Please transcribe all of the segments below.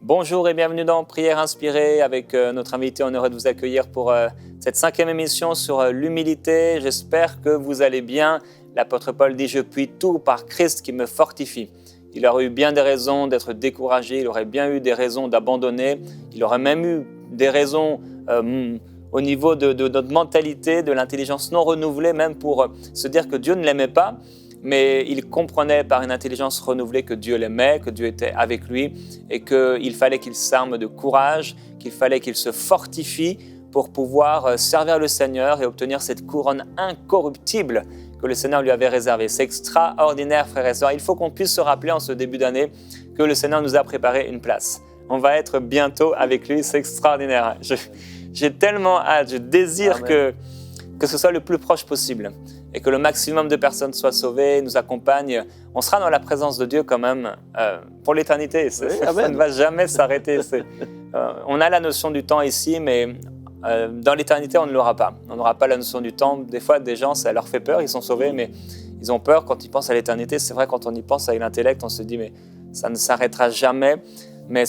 Bonjour et bienvenue dans Prière inspirée avec notre invité. On est heureux de vous accueillir pour cette 5e émission sur l'humilité. J'espère que vous allez bien. L'apôtre Paul dit « Je puis tout par Christ qui me fortifie ». Il aurait eu bien des raisons d'être découragé, il aurait bien eu des raisons d'abandonner, il aurait même eu des raisons au niveau de notre mentalité, de l'intelligence non renouvelée, même pour se dire que Dieu ne l'aimait pas. Mais il comprenait par une intelligence renouvelée que Dieu l'aimait, que Dieu était avec lui et qu'il fallait qu'il s'arme de courage, qu'il fallait qu'il se fortifie pour pouvoir servir le Seigneur et obtenir cette couronne incorruptible que le Seigneur lui avait réservée. C'est extraordinaire, frères et sœurs. Il faut qu'on puisse se rappeler en ce début d'année que le Seigneur nous a préparé une place. On va être bientôt avec lui, c'est extraordinaire. J'ai tellement hâte, je désire que ce soit le plus proche possible et que le maximum de personnes soient sauvées, nous accompagnent. On sera dans la présence de Dieu quand même pour l'éternité. Ça ne va jamais s'arrêter. On a la notion du temps ici, mais dans l'éternité, on ne l'aura pas. On n'aura pas la notion du temps. Des fois, des gens, ça leur fait peur, ils sont sauvés, mais ils ont peur quand ils pensent à l'éternité. C'est vrai, quand on y pense avec l'intellect, on se dit, mais ça ne s'arrêtera jamais. Mais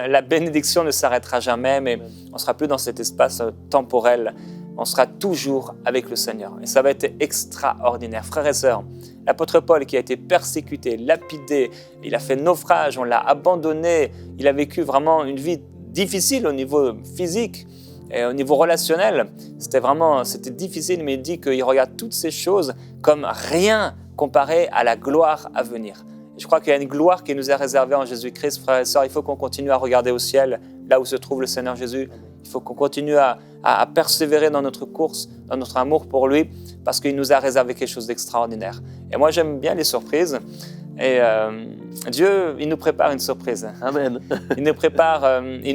la bénédiction ne s'arrêtera jamais, mais on ne sera plus dans cet espace temporel. On sera toujours avec le Seigneur. Et ça va être extraordinaire. Frères et sœurs, l'apôtre Paul qui a été persécuté, lapidé, il a fait naufrage, on l'a abandonné, il a vécu vraiment une vie difficile au niveau physique et au niveau relationnel. C'était difficile, mais il dit qu'il regarde toutes ces choses comme rien comparé à la gloire à venir. Et je crois qu'il y a une gloire qui nous est réservée en Jésus-Christ. Frères et sœurs, il faut qu'on continue à regarder au ciel, là où se trouve le Seigneur Jésus. Il faut qu'on continue à persévérer dans notre course, dans notre amour pour lui, parce qu'il nous a réservé quelque chose d'extraordinaire. Et moi, j'aime bien les surprises. Et Dieu, il nous prépare une surprise. Amen. Il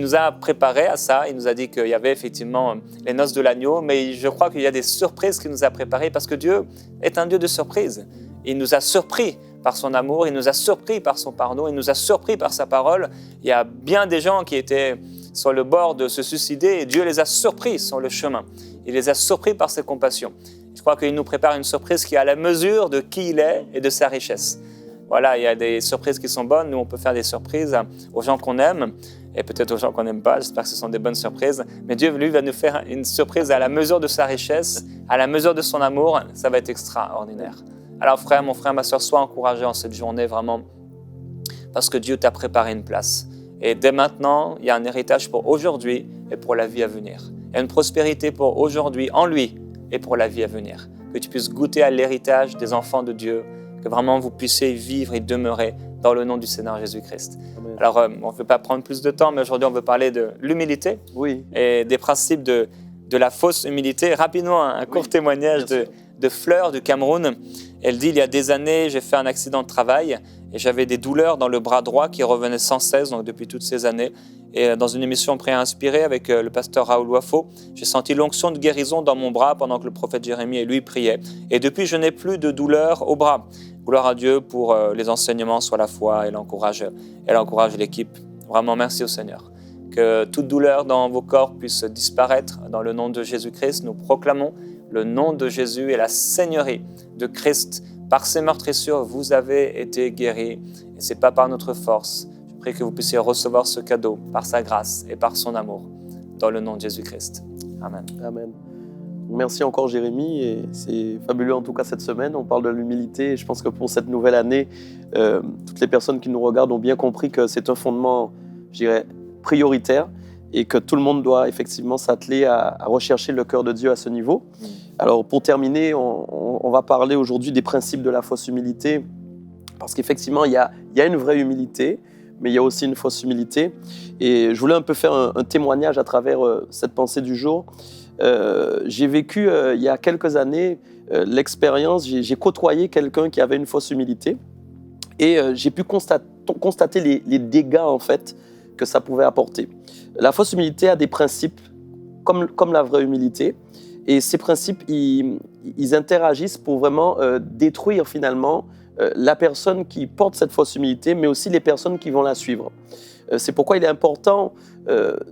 nous a préparé à ça. Il nous a dit qu'il y avait effectivement les noces de l'agneau, mais je crois qu'il y a des surprises qu'il nous a préparées, parce que Dieu est un Dieu de surprises. Il nous a surpris par son amour, il nous a surpris par son pardon, il nous a surpris par sa parole. Il y a bien des gens qui étaient sur le bord de se suicider et Dieu les a surpris sur le chemin. Il les a surpris par ses compassions. Je crois qu'il nous prépare une surprise qui est à la mesure de qui il est et de sa richesse. Voilà, il y a des surprises qui sont bonnes. Nous, on peut faire des surprises aux gens qu'on aime et peut-être aux gens qu'on n'aime pas. J'espère que ce sont des bonnes surprises. Mais Dieu, lui, va nous faire une surprise à la mesure de sa richesse, à la mesure de son amour. Ça va être extraordinaire. Alors frère, mon frère, ma soeur, sois encouragé en cette journée vraiment parce que Dieu t'a préparé une place. Et dès maintenant, il y a un héritage pour aujourd'hui et pour la vie à venir. Il y a une prospérité pour aujourd'hui en lui et pour la vie à venir. Que tu puisses goûter à l'héritage des enfants de Dieu, que vraiment vous puissiez vivre et demeurer dans le nom du Seigneur Jésus-Christ. Amen. Alors, on ne veut pas prendre plus de temps, mais aujourd'hui, on veut parler de l'humilité et des principes de la fausse humilité. Rapidement, un court témoignage de Fleur du Cameroun. Elle dit, il y a des années, j'ai fait un accident de travail et j'avais des douleurs dans le bras droit qui revenaient sans cesse, donc depuis toutes ces années. Et dans une émission Prière inspirée avec le pasteur Raoul Wafo, j'ai senti l'onction de guérison dans mon bras pendant que le prophète Jérémie et lui priaient. Et depuis, je n'ai plus de douleur au bras. Gloire à Dieu pour les enseignements sur la foi. Elle encourage l'équipe. Vraiment, merci au Seigneur. Que toute douleur dans vos corps puisse disparaître dans le nom de Jésus-Christ. Nous proclamons le nom de Jésus et la seigneurie de Christ. Par ses meurtrissures, vous avez été guéris. Et ce n'est pas par notre force. Je prie que vous puissiez recevoir ce cadeau par sa grâce et par son amour. Dans le nom de Jésus-Christ. Amen. Amen. Merci encore Jérémie. Et c'est fabuleux en tout cas cette semaine. On parle de l'humilité. Et je pense que pour cette nouvelle année, toutes les personnes qui nous regardent ont bien compris que c'est un fondement, je dirais, prioritaire. Et que tout le monde doit effectivement s'atteler à rechercher le cœur de Dieu à ce niveau. Alors pour terminer, on va parler aujourd'hui des principes de la fausse humilité, parce qu'effectivement, il y a une vraie humilité, mais il y a aussi une fausse humilité. Et je voulais un peu faire un témoignage à travers cette pensée du jour. J'ai vécu il y a quelques années l'expérience, j'ai côtoyé quelqu'un qui avait une fausse humilité, et j'ai pu constater les dégâts en fait que ça pouvait apporter. La fausse humilité a des principes comme la vraie humilité, et ces principes, ils interagissent pour vraiment détruire finalement la personne qui porte cette fausse humilité, mais aussi les personnes qui vont la suivre. C'est pourquoi il est important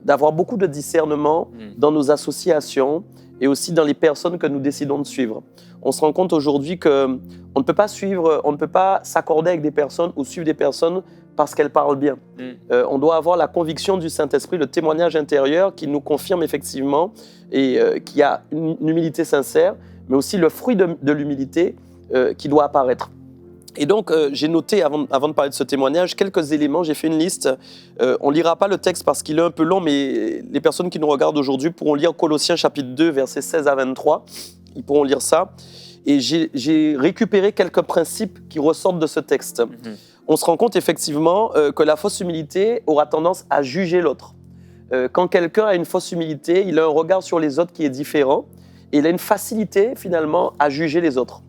d'avoir beaucoup de discernement dans nos associations et aussi dans les personnes que nous décidons de suivre. On se rend compte aujourd'hui qu'on ne peut pas s'accorder avec des personnes ou suivre des personnes parce qu'elle parle bien. On doit avoir la conviction du Saint-Esprit, le témoignage intérieur qui nous confirme effectivement et qu'il y a une humilité sincère, mais aussi le fruit de l'humilité qui doit apparaître. Et donc, j'ai noté, avant de parler de ce témoignage, quelques éléments. J'ai fait une liste. On ne lira pas le texte parce qu'il est un peu long, mais les personnes qui nous regardent aujourd'hui pourront lire Colossiens chapitre 2, versets 16 à 23. Ils pourront lire ça. Et j'ai récupéré quelques principes qui ressortent de ce texte. On se rend compte effectivement que la fausse humilité aura tendance à juger l'autre. Quand quelqu'un a une fausse humilité, il a un regard sur les autres qui est différent et il a une facilité finalement à juger les autres.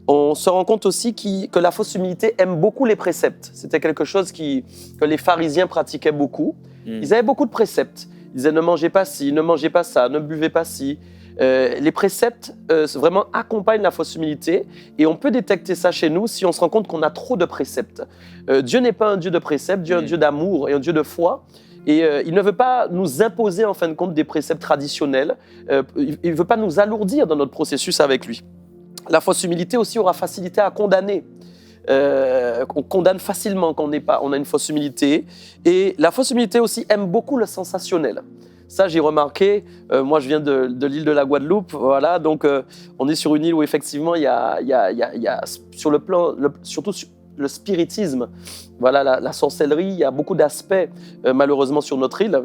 On se rend compte aussi que la fausse humilité aime beaucoup les préceptes. C'était quelque chose que les pharisiens pratiquaient beaucoup. Ils avaient beaucoup de préceptes. Ils disaient ne mangez pas ci, ne mangez pas ça, ne buvez pas ci. Les préceptes vraiment accompagnent la fausse humilité et on peut détecter ça chez nous si on se rend compte qu'on a trop de préceptes. Dieu n'est pas un Dieu de préceptes, Dieu est un Dieu d'amour et un Dieu de foi. Et il ne veut pas nous imposer en fin de compte des préceptes traditionnels. Il ne veut pas nous alourdir dans notre processus avec lui. La fausse humilité aussi aura facilité à condamner. On condamne facilement quand on a une fausse humilité. Et la fausse humilité aussi aime beaucoup le sensationnel. Ça, j'ai remarqué. Moi, je viens de l'île de la Guadeloupe. Voilà, donc, on est sur une île où effectivement, il y a sur le plan, surtout sur le spiritisme, voilà, la sorcellerie, il y a beaucoup d'aspects malheureusement sur notre île.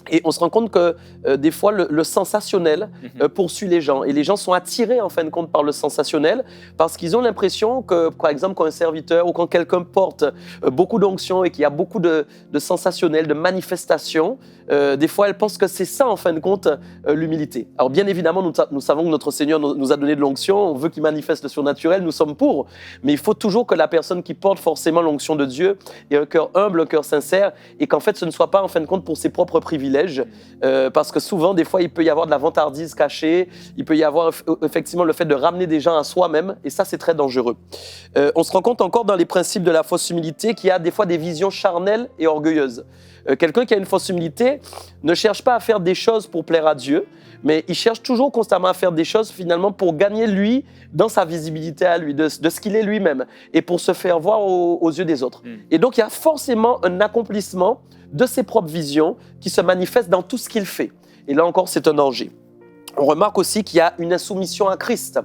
Et on se rend compte que des fois, le sensationnel poursuit les gens. Et les gens sont attirés, en fin de compte, par le sensationnel parce qu'ils ont l'impression que, par exemple, quand un serviteur ou quand quelqu'un porte beaucoup d'onction et qu'il y a beaucoup de sensationnel, de manifestations, des fois, elles pensent que c'est ça, en fin de compte, l'humilité. Alors, bien évidemment, nous savons que notre Seigneur nous a donné de l'onction. On veut qu'il manifeste le surnaturel. Nous sommes pour. Mais il faut toujours que la personne qui porte forcément l'onction de Dieu ait un cœur humble, un cœur sincère et qu'en fait, ce ne soit pas, en fin de compte, pour ses propres privilèges. Parce que souvent, des fois, il peut y avoir de la vantardise cachée, il peut y avoir effectivement le fait de ramener des gens à soi-même, et ça, c'est très dangereux. On se rend compte encore dans les principes de la fausse humilité qu'il y a des fois des visions charnelles et orgueilleuses. Quelqu'un qui a une fausse humilité ne cherche pas à faire des choses pour plaire à Dieu, mais il cherche toujours constamment à faire des choses finalement pour gagner lui dans sa visibilité à lui, de ce qu'il est lui-même, et pour se faire voir aux yeux des autres. Et donc, il y a forcément un accomplissement de ses propres visions qui se manifeste dans tout ce qu'il fait. Et là encore, c'est un danger. On remarque aussi qu'il y a une insoumission à Christ.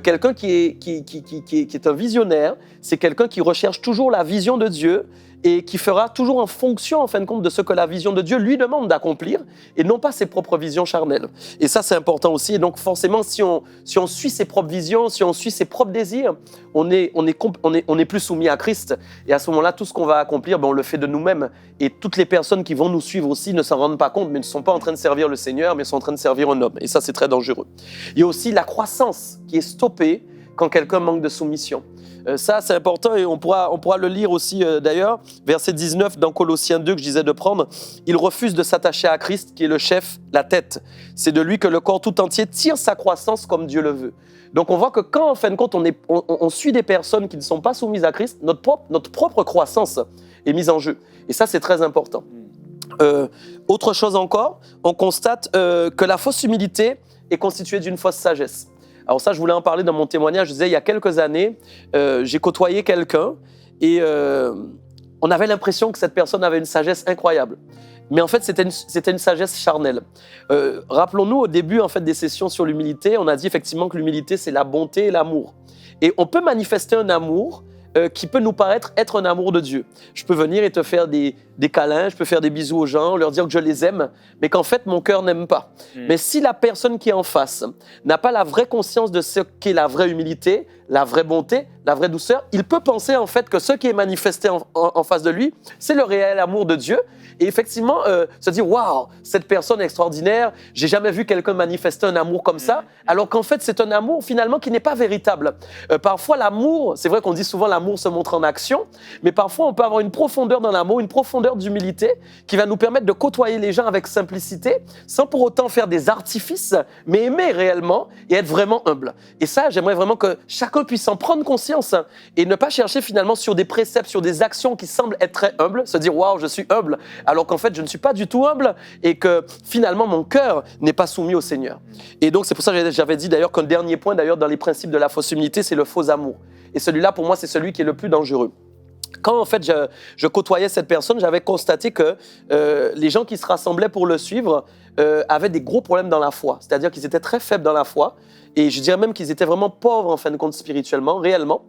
Quelqu'un qui est un visionnaire, c'est quelqu'un qui recherche toujours la vision de Dieu et qui fera toujours en fonction, en fin de compte, de ce que la vision de Dieu lui demande d'accomplir et non pas ses propres visions charnelles. Et ça, c'est important aussi. Et donc, forcément, si on suit ses propres visions, si on suit ses propres désirs, on est plus soumis à Christ. Et à ce moment-là, tout ce qu'on va accomplir, on le fait de nous-mêmes. Et toutes les personnes qui vont nous suivre aussi ne s'en rendent pas compte, mais ne sont pas en train de servir le Seigneur, mais sont en train de servir un homme. Et ça, c'est très dangereux. Il y a aussi la croissance qui est stoppée quand quelqu'un manque de soumission. Ça, c'est important et on pourra le lire aussi d'ailleurs. Verset 19 dans Colossiens 2 que je disais de prendre. Il refuse de s'attacher à Christ qui est le chef, la tête. C'est de lui que le corps tout entier tire sa croissance comme Dieu le veut. Donc on voit que quand en fin de compte on suit des personnes qui ne sont pas soumises à Christ, notre propre croissance est mise en jeu. Et ça, c'est très important. Autre chose encore, on constate que la fausse humilité est constituée d'une fausse sagesse. Alors ça, je voulais en parler dans mon témoignage. Je disais, il y a quelques années, j'ai côtoyé quelqu'un et on avait l'impression que cette personne avait une sagesse incroyable. Mais en fait, c'était une sagesse charnelle. Rappelons-nous, au début en fait, des sessions sur l'humilité, on a dit effectivement que l'humilité, c'est la bonté et l'amour. Et on peut manifester un amour qui peut nous paraître être un amour de Dieu. Je peux venir et te faire des câlins, je peux faire des bisous aux gens, leur dire que je les aime, mais qu'en fait, mon cœur n'aime pas. Mais si la personne qui est en face n'a pas la vraie conscience de ce qu'est la vraie humilité, la vraie bonté, la vraie douceur, il peut penser en fait que ce qui est manifesté en face de lui, c'est le réel amour de Dieu. Et effectivement, se dire « Waouh, cette personne est extraordinaire, j'ai jamais vu quelqu'un manifester un amour comme ça », alors qu'en fait, c'est un amour finalement qui n'est pas véritable. Parfois, l'amour, c'est vrai qu'on dit souvent l'amour se montre en action, mais parfois, on peut avoir une profondeur dans l'amour, une profondeur d'humilité qui va nous permettre de côtoyer les gens avec simplicité, sans pour autant faire des artifices, mais aimer réellement et être vraiment humble. Et ça, j'aimerais vraiment que chacun puisse en prendre conscience et ne pas chercher finalement sur des préceptes, sur des actions qui semblent être très humbles, se dire « Waouh, je suis humble », alors qu'en fait, je ne suis pas du tout humble et que finalement, mon cœur n'est pas soumis au Seigneur. Et donc, c'est pour ça que j'avais dit d'ailleurs qu'un dernier point, d'ailleurs, dans les principes de la fausse humilité, c'est le faux amour. Et celui-là, pour moi, c'est celui qui est le plus dangereux. quand en fait je côtoyais cette personne, j'avais constaté que les gens qui se rassemblaient pour le suivre avaient des gros problèmes dans la foi. C'est-à-dire qu'ils étaient très faibles dans la foi. Et je dirais même qu'ils étaient vraiment pauvres en fin de compte spirituellement, réellement.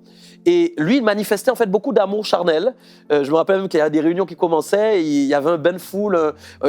Et lui, il manifestait en fait beaucoup d'amour charnel. Je me rappelle même qu'il y a des réunions qui commençaient, il y avait un ben full,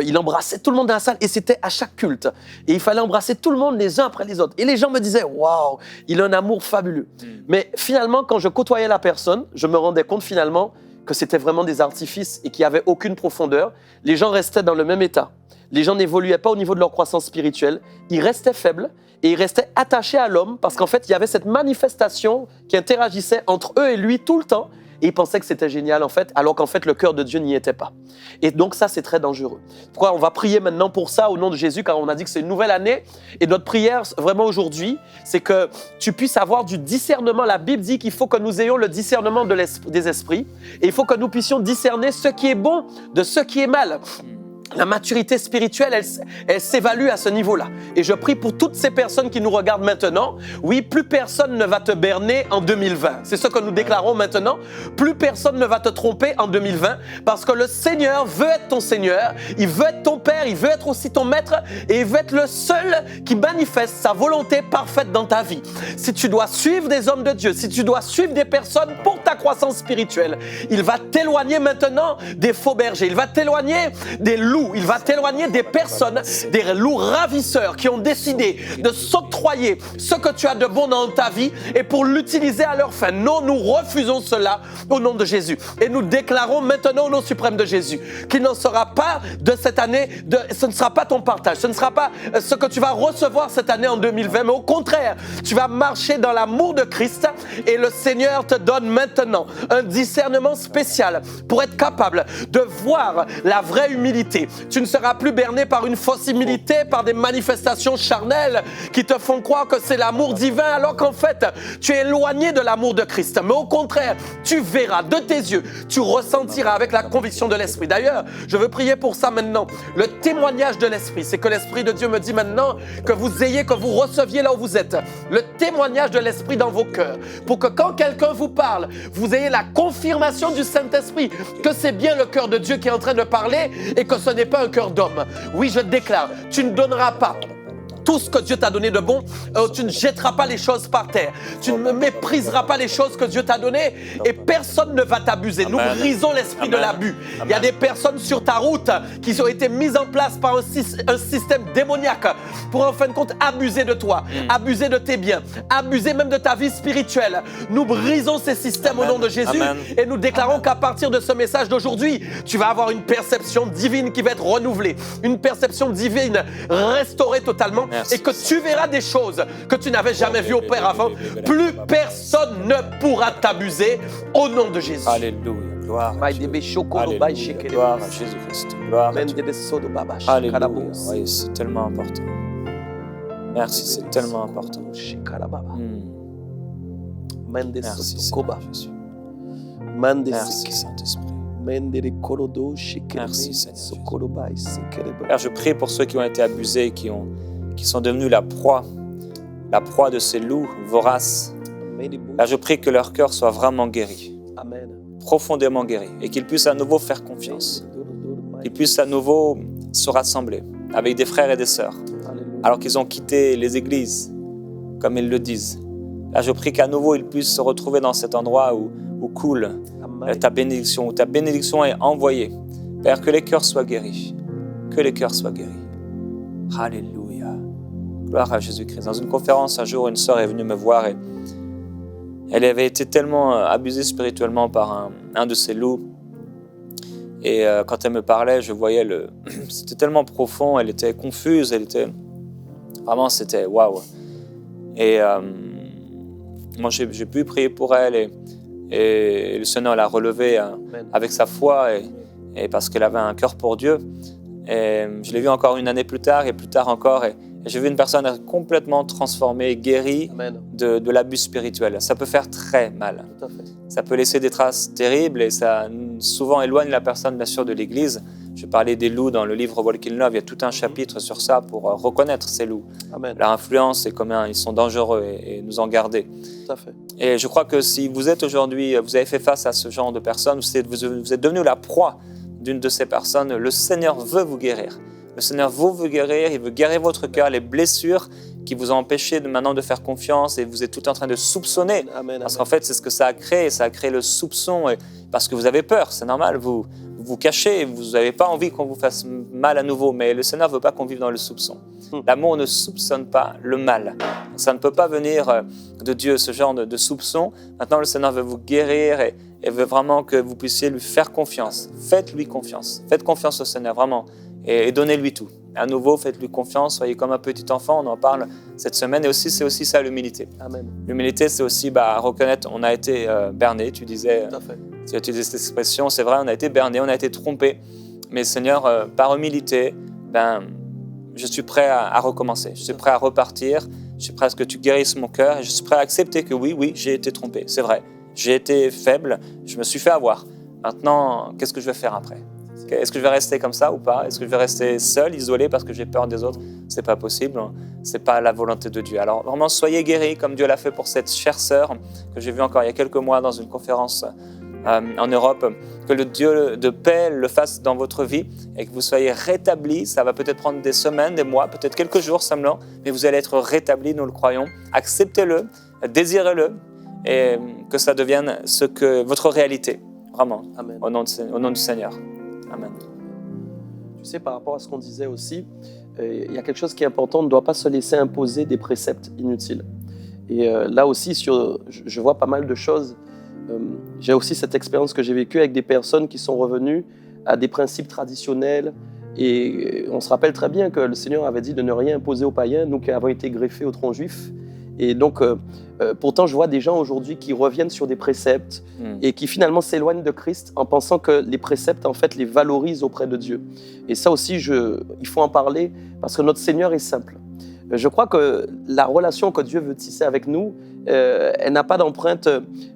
il embrassait tout le monde dans la salle et c'était à chaque culte. Et il fallait embrasser tout le monde les uns après les autres. Et les gens me disaient, waouh, il a un amour fabuleux. Mais finalement, quand je côtoyais la personne, je me rendais compte finalement que c'était vraiment des artifices et qu'il n'y avait aucune profondeur. Les gens restaient dans le même état. Les gens n'évoluaient pas au niveau de leur croissance spirituelle. Ils restaient faibles et ils restaient attachés à l'homme parce qu'en fait, il y avait cette manifestation qui interagissait entre eux et lui tout le temps. Et ils pensaient que c'était génial, en fait, alors qu'en fait, le cœur de Dieu n'y était pas. Et donc, ça, c'est très dangereux. Pourquoi on va prier maintenant pour ça au nom de Jésus, car on a dit que c'est une nouvelle année. Et notre prière, vraiment aujourd'hui, c'est que tu puisses avoir du discernement. La Bible dit qu'il faut que nous ayons le discernement des esprits. Et il faut que nous puissions discerner ce qui est bon de ce qui est mal. La maturité spirituelle, elle s'évalue à ce niveau-là. Et je prie pour toutes ces personnes qui nous regardent maintenant. Oui, plus personne ne va te berner en 2020. C'est ce que nous déclarons maintenant. Plus personne ne va te tromper en 2020 parce que le Seigneur veut être ton Seigneur. Il veut être ton Père. Il veut être aussi ton Maître. Et il veut être le seul qui manifeste sa volonté parfaite dans ta vie. Si tu dois suivre des hommes de Dieu, si tu dois suivre des personnes pour ta croissance spirituelle, il va t'éloigner maintenant des faux bergers. Il va t'éloigner des loups. Il va t'éloigner des personnes, des loups ravisseurs qui ont décidé de s'octroyer ce que tu as de bon dans ta vie et pour l'utiliser à leur fin. Non, nous refusons cela au nom de Jésus. Et nous déclarons maintenant au nom suprême de Jésus qu'il n'en sera pas de cette année, ce ne sera pas ton partage, ce ne sera pas ce que tu vas recevoir cette année en 2020, mais au contraire, tu vas marcher dans l'amour de Christ et le Seigneur te donne maintenant un discernement spécial pour être capable de voir la vraie humilité. Tu ne seras plus berné par une fausse humilité, par des manifestations charnelles qui te font croire que c'est l'amour divin, alors qu'en fait, tu es éloigné de l'amour de Christ. Mais au contraire, tu verras de tes yeux, tu ressentiras avec la conviction de l'Esprit. D'ailleurs, je veux prier pour ça maintenant. Le témoignage de l'Esprit, c'est que l'Esprit de Dieu me dit maintenant que vous receviez là où vous êtes, le témoignage de l'Esprit dans vos cœurs, pour que quand quelqu'un vous parle, vous ayez la confirmation du Saint-Esprit que c'est bien le cœur de Dieu qui est en train de parler et que ce n'est pas un cœur d'homme. Oui, je déclare, tu ne donneras pas tout ce que Dieu t'a donné de bon, tu ne jetteras pas les choses par terre. Tu ne mépriseras pas les choses que Dieu t'a données et personne ne va t'abuser. Nous brisons l'esprit de l'abus. Il y a des personnes sur ta route qui ont été mises en place par un système démoniaque pour en fin de compte abuser de toi, abuser de tes biens, abuser même de ta vie spirituelle. Nous brisons ces systèmes au nom de Jésus et nous déclarons qu'à partir de ce message d'aujourd'hui, tu vas avoir une perception divine qui va être renouvelée, une perception divine restaurée totalement. Merci. Et que tu verras des choses que tu n'avais jamais vues auparavant. Plus personne ne pourra t'abuser au nom de Jésus. Alléluia. Gloire à Dieu. Alléluia. Gloire à Jésus-Christ. Gloire à Dieu. Alléluia. Oui, c'est tellement important. Merci, c'est tellement important. Merci Seigneur Jésus. Merci Saint-Esprit. Merci Seigneur Jésus. Père, je prie pour ceux qui ont été abusés, qui sont devenus la proie de ces loups voraces. Là, je prie que leur cœur soit vraiment guéri, profondément guéri, et qu'ils puissent à nouveau faire confiance, qu'ils puissent à nouveau se rassembler avec des frères et des sœurs, alors qu'ils ont quitté les églises, comme ils le disent. Là, je prie qu'à nouveau, ils puissent se retrouver dans cet endroit où coule ta bénédiction, où ta bénédiction est envoyée. Père, que les cœurs soient guéris, que les cœurs soient guéris. Alléluia. Gloire à Jésus-Christ. Dans une conférence, un jour, une sœur est venue me voir et elle avait été tellement abusée spirituellement par un de ces loups. Et quand elle me parlait, je voyais c'était tellement profond, elle était confuse, vraiment, c'était waouh. Et moi, j'ai pu prier pour elle et le Seigneur l'a relevée avec sa foi et parce qu'elle avait un cœur pour Dieu. Et je l'ai vu encore une année plus tard et plus tard encore. Et j'ai vu une personne complètement transformée, guérie de l'abus spirituel. Ça peut faire très mal. Ça peut laisser des traces terribles et ça souvent éloigne la personne, bien sûr, de l'Église Je parlais des loups dans le livre Walking Love, il y a tout un chapitre sur ça pour reconnaître ces loups. Amen. Leur influence et combien ils sont dangereux et nous en garder. Tout à fait. Et je crois que si vous êtes aujourd'hui, vous avez fait face à ce genre de personnes, vous êtes devenu la proie d'une de ces personnes, le Seigneur veut vous guérir. Le Seigneur vous veut guérir, il veut guérir votre cœur, les blessures qui vous ont empêché maintenant de faire confiance et vous êtes tout en train de soupçonner. Amen. Parce qu'en fait, c'est ce que ça a créé le soupçon, parce que vous avez peur, c'est normal, vous vous cachez, vous n'avez pas envie qu'on vous fasse mal à nouveau, mais le Seigneur ne veut pas qu'on vive dans le soupçon. L'amour ne soupçonne pas le mal. Donc, ça ne peut pas venir de Dieu, ce genre de soupçon. Maintenant, le Seigneur veut vous guérir et veut vraiment que vous puissiez lui faire confiance. Faites-lui confiance. Faites confiance au Seigneur, vraiment, et donnez-lui tout. À nouveau, faites-lui confiance, soyez comme un petit enfant, on en parle cette semaine. Et aussi, c'est aussi ça, l'humilité. Amen. L'humilité, c'est aussi reconnaître, on a été berné, tu disais, Tout à fait. tu as utilisé cette expression, c'est vrai, on a été berné, on a été trompé. Mais Seigneur, par humilité, je suis prêt à recommencer, je suis prêt à repartir, je suis prêt à ce que tu guérisses mon cœur et je suis prêt à accepter que oui, j'ai été trompé, c'est vrai. J'ai été faible, je me suis fait avoir. Maintenant, qu'est-ce que je vais faire après ? Est-ce que je vais rester comme ça ou pas ? Est-ce que je vais rester seul, isolé parce que j'ai peur des autres ? C'est pas possible, c'est pas la volonté de Dieu. Alors vraiment, soyez guéris comme Dieu l'a fait pour cette chère sœur que j'ai vue encore il y a quelques mois dans une conférence en Europe. Que le Dieu de paix le fasse dans votre vie et que vous soyez rétablis. Ça va peut-être prendre des semaines, des mois, peut-être quelques jours seulement, mais vous allez être rétablis, nous le croyons. Acceptez-le, désirez-le et que ça devienne votre réalité, vraiment, Amen. au nom du Seigneur. Amen. Tu sais, par rapport à ce qu'on disait aussi, il y a quelque chose qui est important, on ne doit pas se laisser imposer des préceptes inutiles. Et là aussi, je vois pas mal de choses. J'ai aussi cette expérience que j'ai vécue avec des personnes qui sont revenues à des principes traditionnels. Et on se rappelle très bien que le Seigneur avait dit de ne rien imposer aux païens, nous qui avons été greffés au tronc juif. Et donc, pourtant, je vois des gens aujourd'hui qui reviennent sur des préceptes et qui finalement s'éloignent de Christ en pensant que les préceptes, en fait, les valorisent auprès de Dieu. Et ça aussi, il faut en parler parce que notre Seigneur est simple. Je crois que la relation que Dieu veut tisser avec nous, elle n'a pas d'empreinte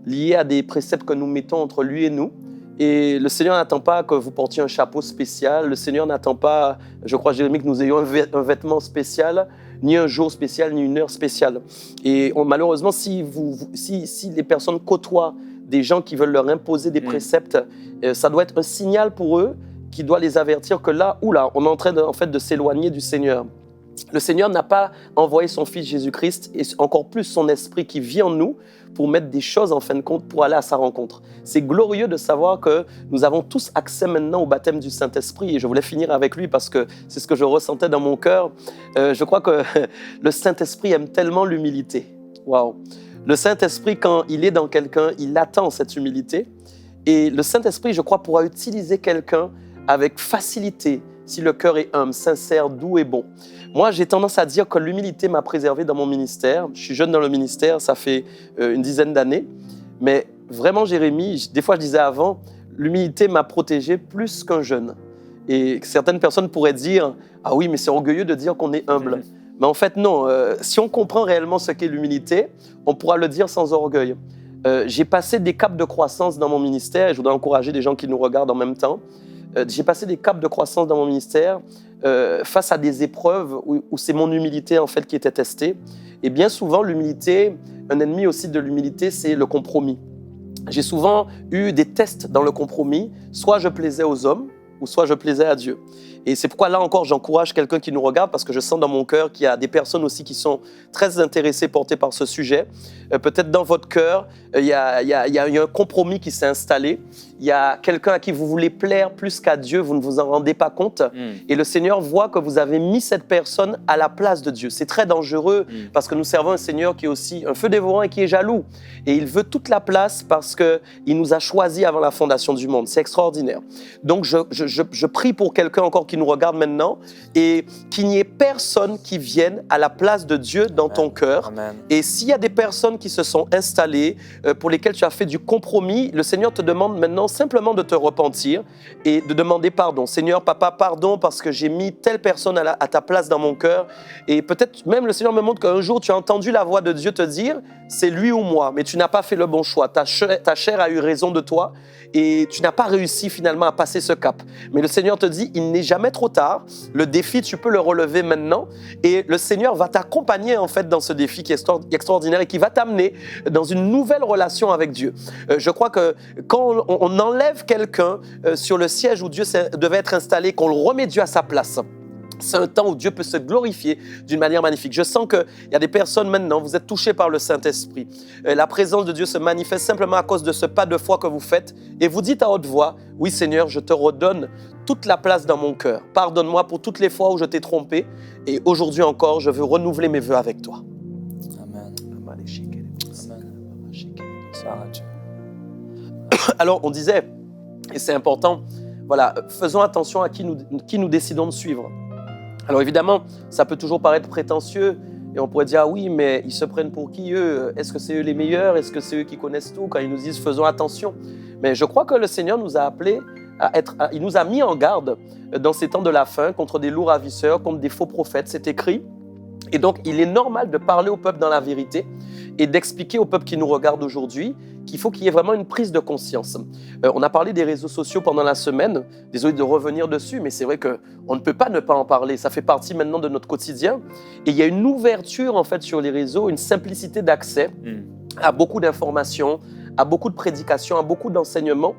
liée à des préceptes que nous mettons entre lui et nous. Et le Seigneur n'attend pas que vous portiez un chapeau spécial. Le Seigneur n'attend pas, je crois, Jérémie, que nous ayons un vêtement spécial, ni un jour spécial, ni une heure spéciale. Et malheureusement, si les personnes côtoient des gens qui veulent leur imposer des préceptes, ça doit être un signal pour eux qui doit les avertir que là, on est en train de s'éloigner du Seigneur. Le Seigneur n'a pas envoyé son Fils Jésus-Christ et encore plus son Esprit qui vit en nous pour mettre des choses en fin de compte pour aller à sa rencontre. C'est glorieux de savoir que nous avons tous accès maintenant au baptême du Saint-Esprit et je voulais finir avec lui parce que c'est ce que je ressentais dans mon cœur. Je crois que le Saint-Esprit aime tellement l'humilité. Waouh! Le Saint-Esprit, quand il est dans quelqu'un, il attend cette humilité et le Saint-Esprit, je crois, pourra utiliser quelqu'un avec facilité si le cœur est humble, sincère, doux et bon. Moi, j'ai tendance à dire que l'humilité m'a préservé dans mon ministère. Je suis jeune dans le ministère, ça fait une dizaine d'années. Mais vraiment, Jérémie, des fois je disais avant, l'humilité m'a protégé plus qu'un jeune. Et certaines personnes pourraient dire, ah oui, mais c'est orgueilleux de dire qu'on est humble. Mais en fait, non. Si on comprend réellement ce qu'est l'humilité, on pourra le dire sans orgueil. J'ai passé des caps de croissance dans mon ministère et je voudrais encourager des gens qui nous regardent en même temps. J'ai passé des caps de croissance dans mon ministère face à des épreuves où c'est mon humilité en fait qui était testée. Et bien souvent, l'humilité, un ennemi aussi de l'humilité, c'est le compromis. J'ai souvent eu des tests dans le compromis. Soit je plaisais aux hommes, ou soit je plaisais à Dieu. Et c'est pourquoi là encore, j'encourage quelqu'un qui nous regarde parce que je sens dans mon cœur qu'il y a des personnes aussi qui sont très intéressées, portées par ce sujet. Peut-être dans votre cœur, il y a un compromis qui s'est installé. Il y a quelqu'un à qui vous voulez plaire plus qu'à Dieu, vous ne vous en rendez pas compte. Et le Seigneur voit que vous avez mis cette personne à la place de Dieu. C'est très dangereux parce que nous servons un Seigneur qui est aussi un feu dévorant et qui est jaloux. Et il veut toute la place parce qu'il nous a choisis avant la fondation du monde. C'est extraordinaire. Donc je prie pour quelqu'un encore qui qui nous regardent maintenant et qu'il n'y ait personne qui vienne à la place de Dieu dans ton cœur. Amen. Et s'il y a des personnes qui se sont installées, pour lesquelles tu as fait du compromis, le Seigneur te demande maintenant simplement de te repentir et de demander pardon. Seigneur, papa, pardon parce que j'ai mis telle personne à ta place dans mon cœur. Et peut-être même le Seigneur me montre qu'un jour tu as entendu la voix de Dieu te dire, c'est lui ou moi, mais tu n'as pas fait le bon choix. Ta chair a eu raison de toi et tu n'as pas réussi finalement à passer ce cap. Mais le Seigneur te dit, il n'est jamais trop tard. Le défi, tu peux le relever maintenant et le Seigneur va t'accompagner en fait dans ce défi qui est extraordinaire et qui va t'amener dans une nouvelle relation avec Dieu. Je crois que quand on enlève quelqu'un sur le siège où Dieu devait être installé, qu'on le remet Dieu à sa place, c'est un temps où Dieu peut se glorifier d'une manière magnifique. Je sens qu'il y a des personnes maintenant, vous êtes touchés par le Saint-Esprit. La présence de Dieu se manifeste simplement à cause de ce pas de foi que vous faites. Et vous dites à haute voix, oui Seigneur, je te redonne toute la place dans mon cœur. Pardonne-moi pour toutes les fois où je t'ai trompé. Et aujourd'hui encore, je veux renouveler mes vœux avec toi. Amen. Amen. Alors on disait, et c'est important, voilà, faisons attention à qui nous décidons de suivre. Alors évidemment, ça peut toujours paraître prétentieux et on pourrait dire ah oui, mais ils se prennent pour qui eux? Est-ce que c'est eux les meilleurs? Est-ce que c'est eux qui connaissent tout? Quand ils nous disent faisons attention. Mais je crois que le Seigneur nous a appelés il nous a mis en garde dans ces temps de la fin contre des loups ravisseurs, contre des faux prophètes, c'est écrit. Et donc il est normal de parler au peuple dans la vérité et d'expliquer au peuple qui nous regarde aujourd'hui qu'il faut qu'il y ait vraiment une prise de conscience. On a parlé des réseaux sociaux pendant la semaine, désolé de revenir dessus, mais c'est vrai qu'on ne peut pas ne pas en parler, ça fait partie maintenant de notre quotidien. Et il y a une ouverture en fait sur les réseaux, une simplicité d'accès à beaucoup d'informations, à beaucoup de prédications, à beaucoup d'enseignements.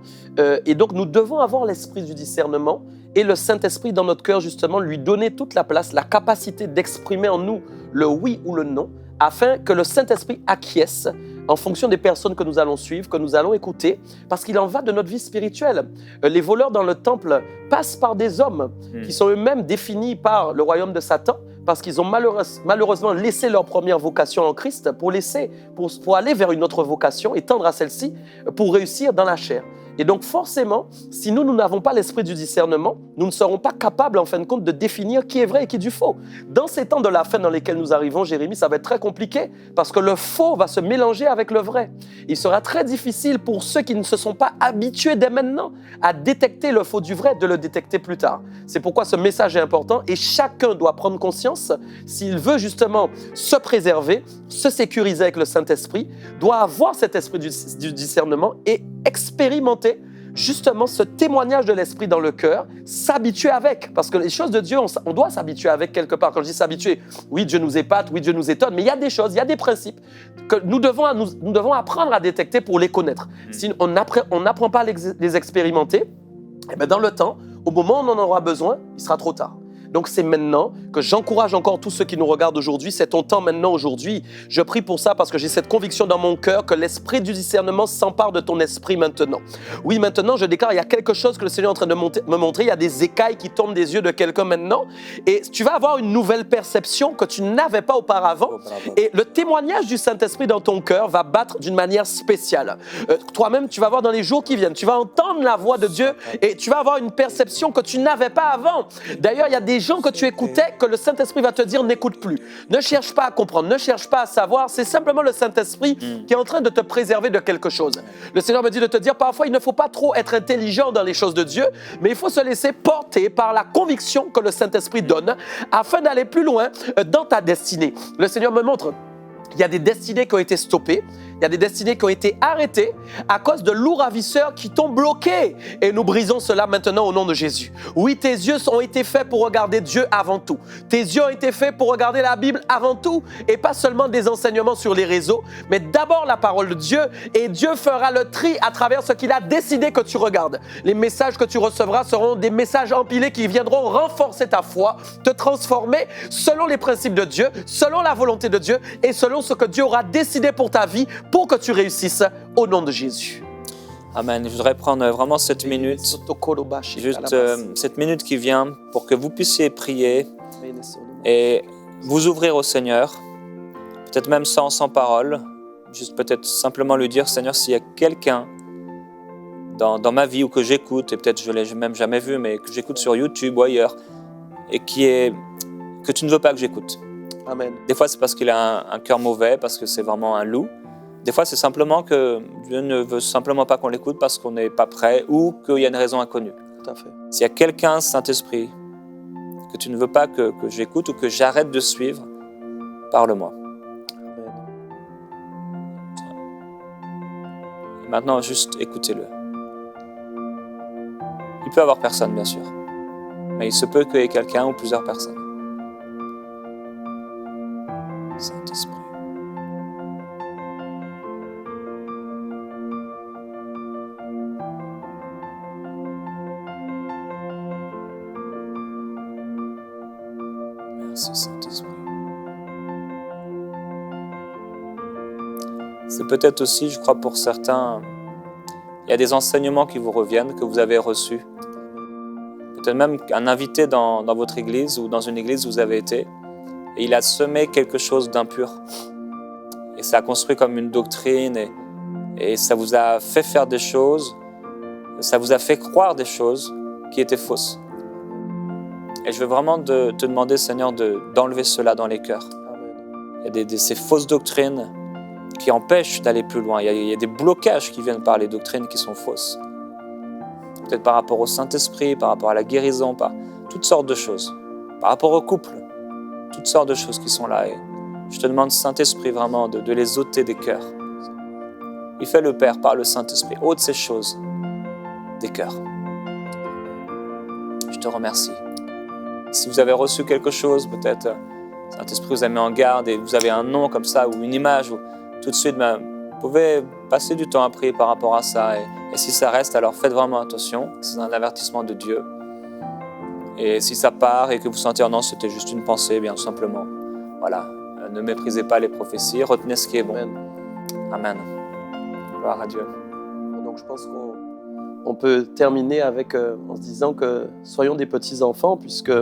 Et donc nous devons avoir l'esprit du discernement et le Saint-Esprit dans notre cœur justement, lui donner toute la place, la capacité d'exprimer en nous le oui ou le non, afin que le Saint-Esprit acquiesce en fonction des personnes que nous allons suivre, que nous allons écouter, parce qu'il en va de notre vie spirituelle. Les voleurs dans le temple passent par des hommes qui sont eux-mêmes définis par le royaume de Satan, parce qu'ils ont malheureusement laissé leur première vocation en Christ pour aller vers une autre vocation et tendre à celle-ci pour réussir dans la chair. Et donc forcément, si nous n'avons pas l'esprit du discernement, nous ne serons pas capables en fin de compte de définir qui est vrai et qui est du faux. Dans ces temps de la fin dans lesquels nous arrivons, Jérémie, ça va être très compliqué parce que le faux va se mélanger avec le vrai. Il sera très difficile pour ceux qui ne se sont pas habitués dès maintenant à détecter le faux du vrai, de le détecter plus tard. C'est pourquoi ce message est important et chacun doit prendre conscience, s'il veut justement se préserver, se sécuriser avec le Saint-Esprit, doit avoir cet esprit du discernement et expérimenter justement ce témoignage de l'Esprit dans le cœur, s'habituer avec, parce que les choses de Dieu, on doit s'habituer avec quelque part. Quand je dis s'habituer, oui, Dieu nous épate, oui, Dieu nous étonne, mais il y a des choses, il y a des principes que nous devons apprendre à détecter pour les connaître. Si on n'apprend pas à les expérimenter, eh bien dans le temps, au moment où on en aura besoin, il sera trop tard. Donc c'est maintenant que j'encourage encore tous ceux qui nous regardent aujourd'hui, c'est ton temps maintenant aujourd'hui. Je prie pour ça parce que j'ai cette conviction dans mon cœur que l'esprit du discernement s'empare de ton esprit maintenant. Oui, maintenant je déclare, il y a quelque chose que le Seigneur est en train de me montrer, il y a des écailles qui tombent des yeux de quelqu'un maintenant et tu vas avoir une nouvelle perception que tu n'avais pas auparavant et le témoignage du Saint-Esprit dans ton cœur va battre d'une manière spéciale. Toi-même, tu vas voir dans les jours qui viennent, tu vas entendre la voix de Dieu et tu vas avoir une perception que tu n'avais pas avant. D'ailleurs, il y a des gens que tu écoutais, que le Saint-Esprit va te dire n'écoute plus. Ne cherche pas à comprendre, ne cherche pas à savoir. C'est simplement le Saint-Esprit qui est en train de te préserver de quelque chose. Le Seigneur me dit de te dire parfois il ne faut pas trop être intelligent dans les choses de Dieu, mais il faut se laisser porter par la conviction que le Saint-Esprit donne afin d'aller plus loin dans ta destinée. Le Seigneur me montre il y a des destinées qui ont été stoppées, il y a des destinées qui ont été arrêtées à cause de loups ravisseurs qui t'ont bloqué. Et nous brisons cela maintenant au nom de Jésus. Oui, tes yeux ont été faits pour regarder Dieu avant tout. Tes yeux ont été faits pour regarder la Bible avant tout. Et pas seulement des enseignements sur les réseaux, mais d'abord la parole de Dieu. Et Dieu fera le tri à travers ce qu'il a décidé que tu regardes. Les messages que tu recevras seront des messages empilés qui viendront renforcer ta foi, te transformer selon les principes de Dieu, selon la volonté de Dieu et selon ce que Dieu aura décidé pour ta vie, pour que tu réussisses au nom de Jésus. Amen. Je voudrais prendre vraiment cette minute, cette minute qui vient pour que vous puissiez prier et vous ouvrir au Seigneur, peut-être même sans parole, juste peut-être simplement lui dire, Seigneur, s'il y a quelqu'un dans ma vie ou que j'écoute, et peut-être je ne l'ai même jamais vu, mais que j'écoute sur YouTube ou ailleurs, et que tu ne veux pas que j'écoute. Amen. Des fois, c'est parce qu'il a un cœur mauvais, parce que c'est vraiment un loup. Des fois, c'est simplement que Dieu ne veut simplement pas qu'on l'écoute parce qu'on n'est pas prêt ou qu'il y a une raison inconnue. Tout à fait. S'il y a quelqu'un, Saint-Esprit, que tu ne veux pas que j'écoute ou que j'arrête de suivre, parle-moi. Amen. Maintenant, juste écoutez-le. Il peut y avoir personne, bien sûr, mais il se peut qu'il y ait quelqu'un ou plusieurs personnes. Saint-Esprit. Merci, Saint-Esprit. C'est peut-être aussi, je crois, pour certains, il y a des enseignements qui vous reviennent, que vous avez reçus. Peut-être même un invité dans votre église ou dans une église où vous avez été, et il a semé quelque chose d'impur. Et ça a construit comme une doctrine, et ça vous a fait faire des choses, ça vous a fait croire des choses qui étaient fausses. Et je veux vraiment te demander, Seigneur, d'enlever cela dans les cœurs. Amen. Il y a ces fausses doctrines qui empêchent d'aller plus loin. Il y a des blocages qui viennent par les doctrines qui sont fausses. Peut-être par rapport au Saint-Esprit, par rapport à la guérison, par toutes sortes de choses. Par rapport au couple, toutes sortes de choses qui sont là. Et je te demande, Saint-Esprit, vraiment de les ôter des cœurs. Il fait le Père par le Saint-Esprit. Ôte ces choses des cœurs. Je te remercie. Si vous avez reçu quelque chose, peut-être Saint-Esprit vous a mis en garde et vous avez un nom comme ça ou une image, ou tout de suite, vous pouvez passer du temps à prier par rapport à ça. Et si ça reste, alors faites vraiment attention. C'est un avertissement de Dieu. Et si ça part et que vous sentez, oh non, c'était juste une pensée, bien simplement, voilà, ne méprisez pas les prophéties, retenez ce qui est bon. Amen. Amen. Gloire à Dieu. Donc je pense qu'on peut terminer avec, en se disant que soyons des petits enfants, puisque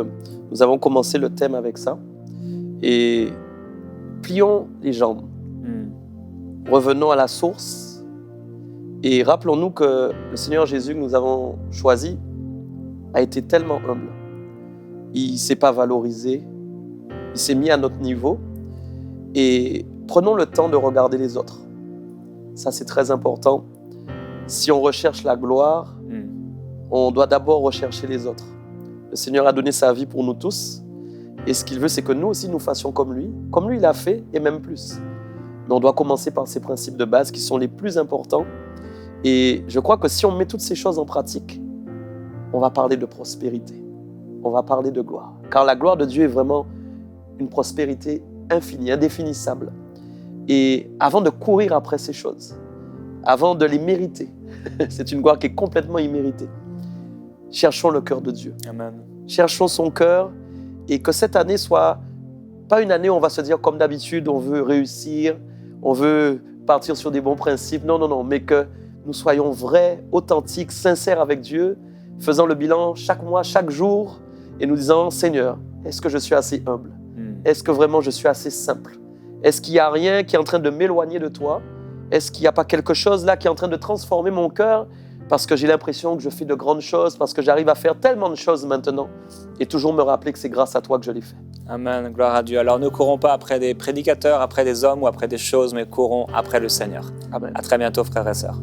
nous avons commencé le thème avec ça. Et plions les jambes. Revenons à la source et rappelons-nous que le Seigneur Jésus que nous avons choisi a été tellement humble. Il ne s'est pas valorisé, il s'est mis à notre niveau et prenons le temps de regarder les autres. Ça, c'est très important. Si on recherche la gloire, on doit d'abord rechercher les autres. Le Seigneur a donné sa vie pour nous tous et ce qu'il veut, c'est que nous aussi nous fassions comme lui il a fait et même plus. Mais on doit commencer par ces principes de base qui sont les plus importants. Et je crois que si on met toutes ces choses en pratique, on va parler de prospérité. On va parler de gloire. Car la gloire de Dieu est vraiment une prospérité infinie, indéfinissable. Et avant de courir après ces choses, avant de les mériter, c'est une gloire qui est complètement imméritée. Cherchons le cœur de Dieu. Amen. Cherchons son cœur et que cette année soit pas une année où on va se dire comme d'habitude, on veut réussir, on veut partir sur des bons principes. Non, mais que nous soyons vrais, authentiques, sincères avec Dieu, faisant le bilan chaque mois, chaque jour, et nous disant, Seigneur, est-ce que je suis assez humble? Est-ce que vraiment je suis assez simple? Est-ce qu'il n'y a rien qui est en train de m'éloigner de toi? Est-ce qu'il n'y a pas quelque chose là qui est en train de transformer mon cœur? Parce que j'ai l'impression que je fais de grandes choses, parce que j'arrive à faire tellement de choses maintenant, et toujours me rappeler que c'est grâce à toi que je les fais. Amen, gloire à Dieu. Alors ne courons pas après des prédicateurs, après des hommes ou après des choses, mais courons après le Seigneur. Amen. À très bientôt, frères et sœurs.